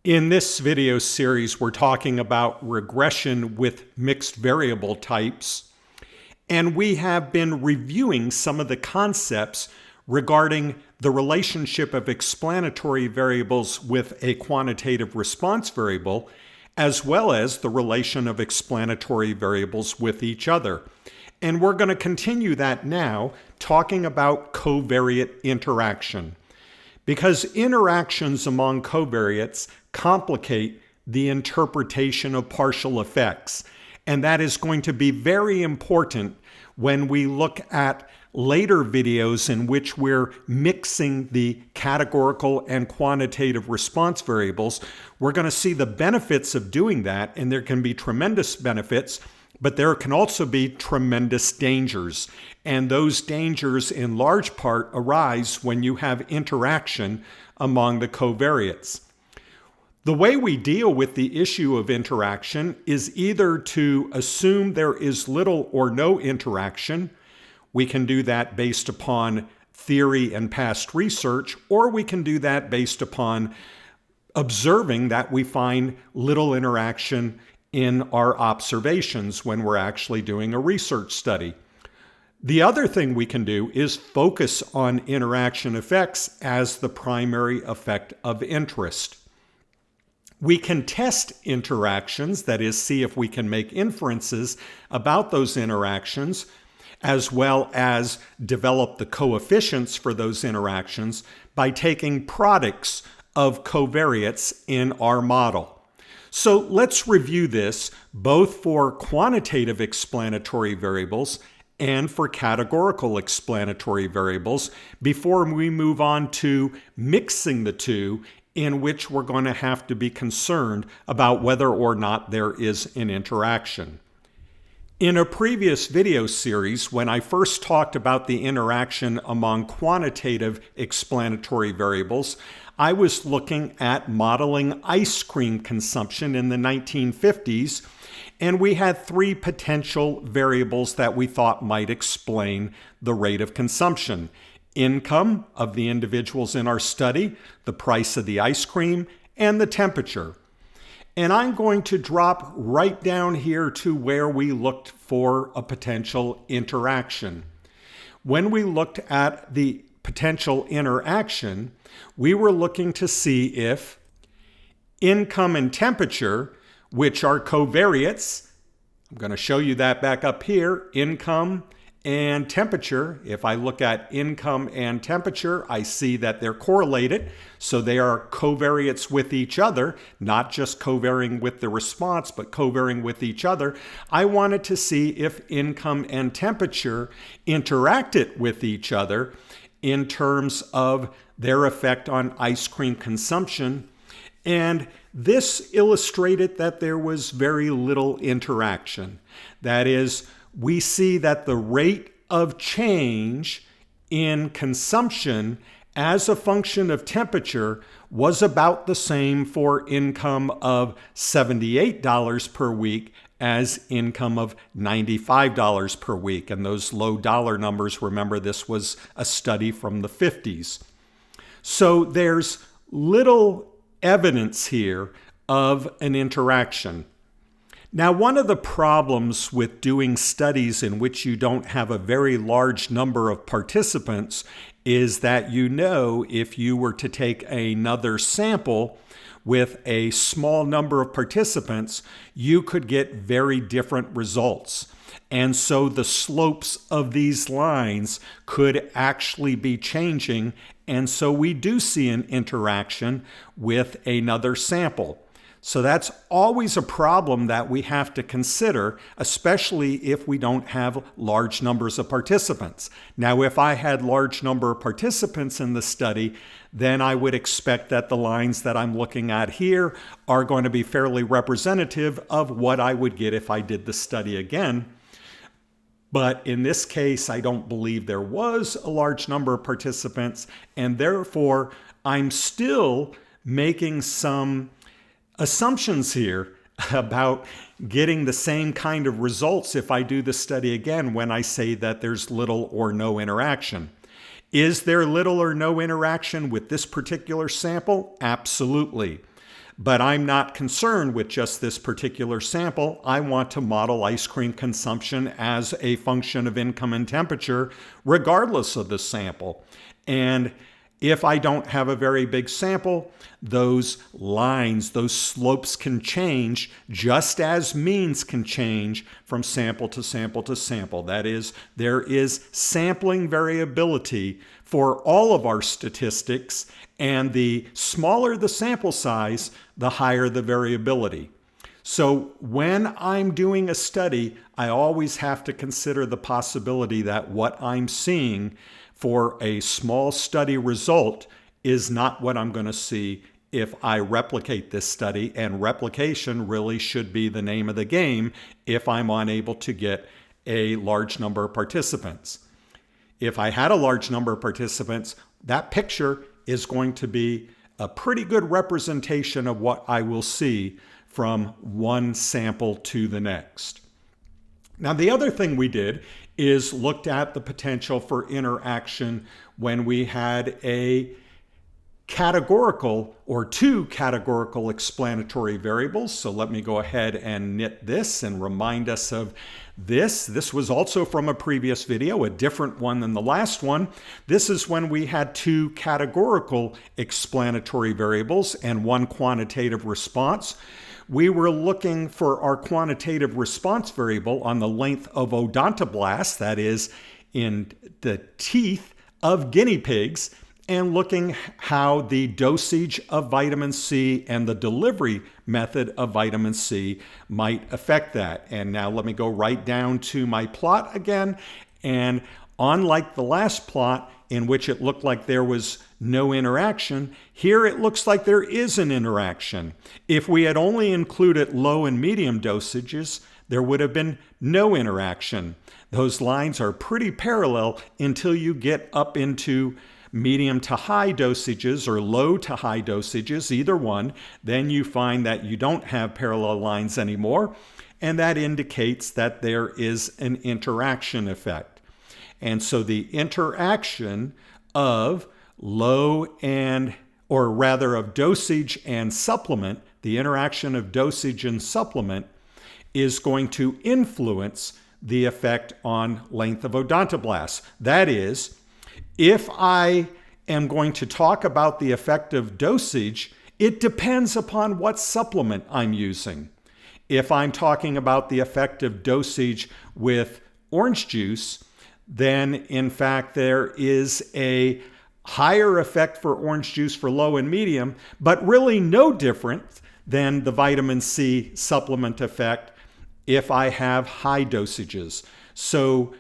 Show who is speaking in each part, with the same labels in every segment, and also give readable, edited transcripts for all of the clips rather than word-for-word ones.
Speaker 1: In this video series, we're talking about regression with mixed variable types, and we have been reviewing some of the concepts regarding the relationship of explanatory variables with a quantitative response variable, as well as the relation of explanatory variables with each other. And we're going to continue that now, talking about covariate interaction. Because interactions among covariates complicate the interpretation of partial effects. And that is going to be very important when we look at later videos in which we're mixing the categorical and quantitative response variables. We're going to see the benefits of doing that, and there can be tremendous benefits, but there can also be tremendous dangers. And those dangers in large part arise when you have interaction among the covariates. The way we deal with the issue of interaction is either to assume there is little or no interaction. We can do that based upon theory and past research, or we can do that based upon observing that we find little interaction in our observations when we're actually doing a research study. The other thing we can do is focus on interaction effects as the primary effect of interest. We can test interactions, that is, see if we can make inferences about those interactions, as well as develop the coefficients for those interactions by taking products of covariates in our model. So let's review this both for quantitative explanatory variables and for categorical explanatory variables before we move on to mixing the two, in which we're going to have to be concerned about whether or not there is an interaction. In a previous video series, when I first talked about the interaction among quantitative explanatory variables, I was looking at modeling ice cream consumption in the 1950s, and we had three potential variables that we thought might explain the rate of consumption: income of the individuals in our study, the price of the ice cream, and the temperature. And I'm going to drop right down here to where we looked for a potential interaction. When we looked at the potential interaction, we were looking to see if income and temperature, which are covariates, I'm going to show you that back up here, income and temperature. If I look at income and temperature, I see that they're correlated. So they are covariates with each other, not just covarying with the response, but covarying with each other. I wanted to see if income and temperature interacted with each other in terms of their effect on ice cream consumption. And this illustrated that there was very little interaction. That is, we see that the rate of change in consumption as a function of temperature was about the same for income of $78 per week as income of $95 per week. And those low dollar numbers, remember, this was a study from the 50s. So there's little evidence here of an interaction. Now, one of the problems with doing studies in which you don't have a very large number of participants is that if you were to take another sample with a small number of participants, you could get very different results. And so the slopes of these lines could actually be changing. And so we do see an interaction with another sample. So that's always a problem that we have to consider, especially if we don't have large numbers of participants. Now, if I had large number of participants in the study, then I would expect that the lines that I'm looking at here are going to be fairly representative of what I would get if I did the study again. But in this case, I don't believe there was a large number of participants, and therefore I'm still making some assumptions here about getting the same kind of results if I do the study again when I say that there's little or no interaction. Is there little or no interaction with this particular sample? Absolutely. But I'm not concerned with just this particular sample. I want to model ice cream consumption as a function of income and temperature, regardless of the sample. And if I don't have a very big sample, those lines, those slopes can change just as means can change from sample to sample to sample. That is, there is sampling variability for all of our statistics, and the smaller the sample size, the higher the variability. So when I'm doing a study, I always have to consider the possibility that what I'm seeing for a small study result is not what I'm going to see if I replicate this study, and replication really should be the name of the game if I'm unable to get a large number of participants. If I had a large number of participants, that picture is going to be a pretty good representation of what I will see from one sample to the next. Now, the other thing we did is looked at the potential for interaction when we had a categorical or two categorical explanatory variables. So let me go ahead and knit this and remind us of this. This was also from a previous video, a different one than the last one. This is when we had two categorical explanatory variables and one quantitative response. We were looking for our quantitative response variable on the length of odontoblasts, that is, in the teeth of guinea pigs, and looking how the dosage of vitamin C and the delivery method of vitamin C might affect that. And now let me go right down to my plot again. And unlike the last plot, in which it looked like there was no interaction, here it looks like there is an interaction. If we had only included low and medium dosages, there would have been no interaction. Those lines are pretty parallel until you get up into medium to high dosages or low to high dosages, either one. Then you find that you don't have parallel lines anymore, and that indicates that there is an interaction effect. And so the interaction of low and, or rather of dosage and supplement, the interaction of dosage and supplement is going to influence the effect on length of odontoblasts. That is, if I am going to talk about the effect of dosage, it depends upon what supplement I'm using. If I'm talking about the effect of dosage with orange juice, then in fact there is a higher effect for orange juice for low and medium, but really no different than the vitamin C supplement effect if I have high dosages. So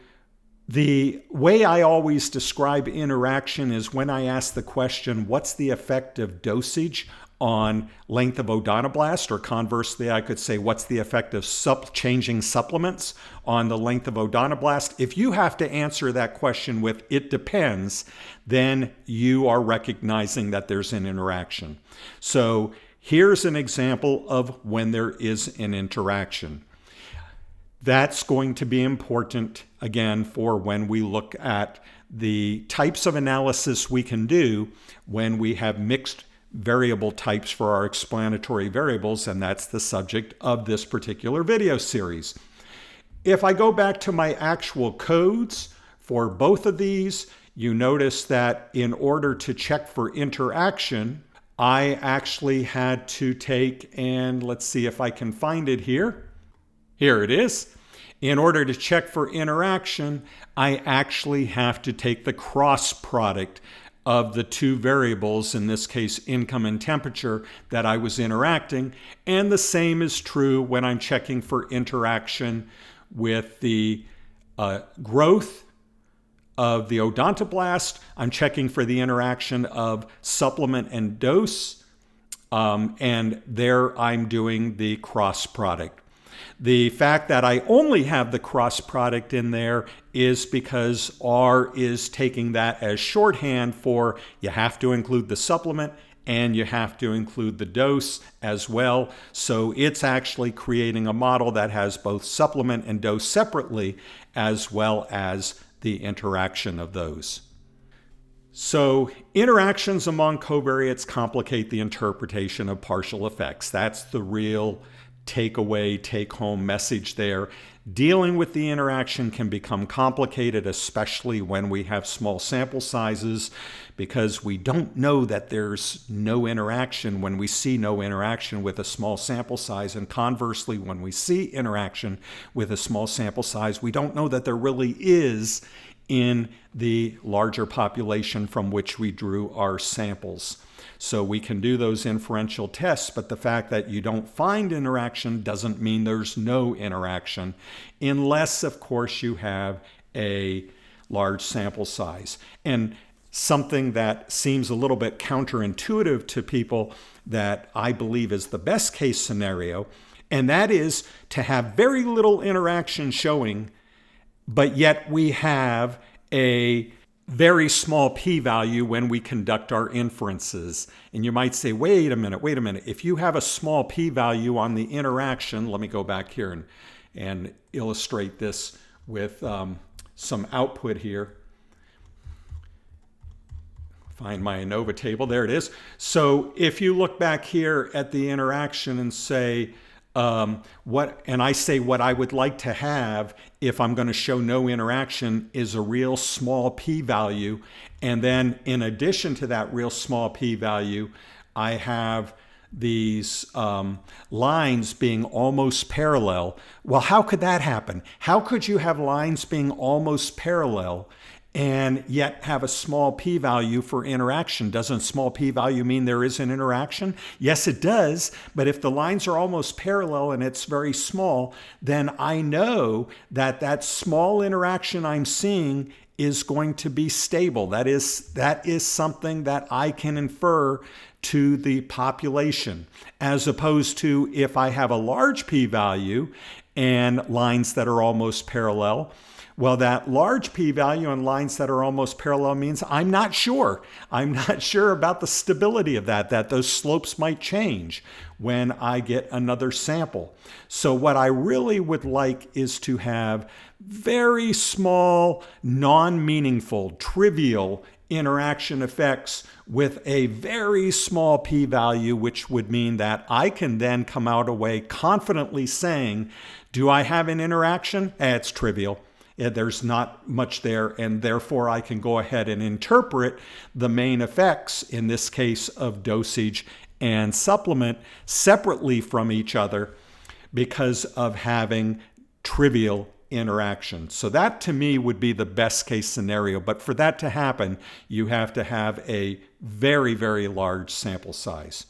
Speaker 1: the way I always describe interaction is when I ask the question, what's the effect of dosage on length of odontoblast? Or conversely, I could say, what's the effect of changing supplements on the length of odontoblast? If you have to answer that question with "it depends," then you are recognizing that there's an interaction. So here's an example of when there is an interaction. That's going to be important, again, for when we look at the types of analysis we can do when we have mixed variable types for our explanatory variables, and that's the subject of this particular video series. If I go back to my actual codes for both of these, you notice that in order to check for interaction, I actually had to take, and let's see if I can find it here. Here it is. In order to check for interaction, I actually have to take the cross product of the two variables, in this case income and temperature, that I was interacting. And the same is true when I'm checking for interaction with the growth of the odontoblast. I'm checking for the interaction of supplement and dose. And there I'm doing the cross product. The fact that I only have the cross product in there is because R is taking that as shorthand for you have to include the supplement and you have to include the dose as well. So it's actually creating a model that has both supplement and dose separately, as well as the interaction of those. So interactions among covariates complicate the interpretation of partial effects. That's the real takeaway, take-home message there. Dealing with the interaction can become complicated, especially when we have small sample sizes, because we don't know that there's no interaction when we see no interaction with a small sample size. And conversely, when we see interaction with a small sample size, we don't know that there really is in the larger population from which we drew our samples. So we can do those inferential tests, but the fact that you don't find interaction doesn't mean there's no interaction, unless, of course, you have a large sample size. And something that seems a little bit counterintuitive to people that I believe is the best case scenario, and that is to have very little interaction showing, but yet we have a very small p-value when we conduct our inferences. And you might say, wait a minute. If you have a small p-value on the interaction, let me go back here and illustrate this with some output here. Find my ANOVA table, there it is. So if you look back here at the interaction and say, what I would like to have if I'm going to show no interaction is a real small p-value. And then in addition to that real small p-value, I have these lines being almost parallel. Well, how could that happen? How could you have lines being almost parallel and yet have a small p-value for interaction? Doesn't small p-value mean there is an interaction? Yes, it does. But if the lines are almost parallel and it's very small, then I know that that small interaction I'm seeing is going to be stable. That is something that I can infer to the population, as opposed to if I have a large p-value and lines that are almost parallel. Well, that large p-value and lines that are almost parallel means I'm not sure. I'm not sure about the stability of that those slopes might change when I get another sample. So what I really would like is to have very small, non-meaningful, trivial interaction effects with a very small p-value, which would mean that I can then come out away confidently saying, do I have an interaction? It's trivial. There's not much there, and therefore I can go ahead and interpret the main effects, in this case of dosage and supplement, separately from each other because of having trivial interaction. So that to me would be the best case scenario. But for that to happen, you have to have a very, very large sample size.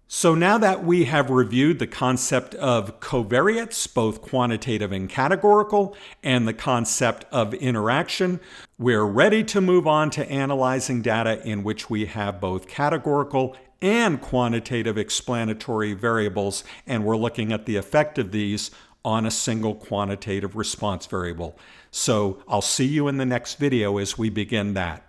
Speaker 1: So now that we have reviewed the concept of covariates, both quantitative and categorical, and the concept of interaction, we're ready to move on to analyzing data in which we have both categorical and quantitative explanatory variables, and we're looking at the effect of these on a single quantitative response variable. So I'll see you in the next video as we begin that.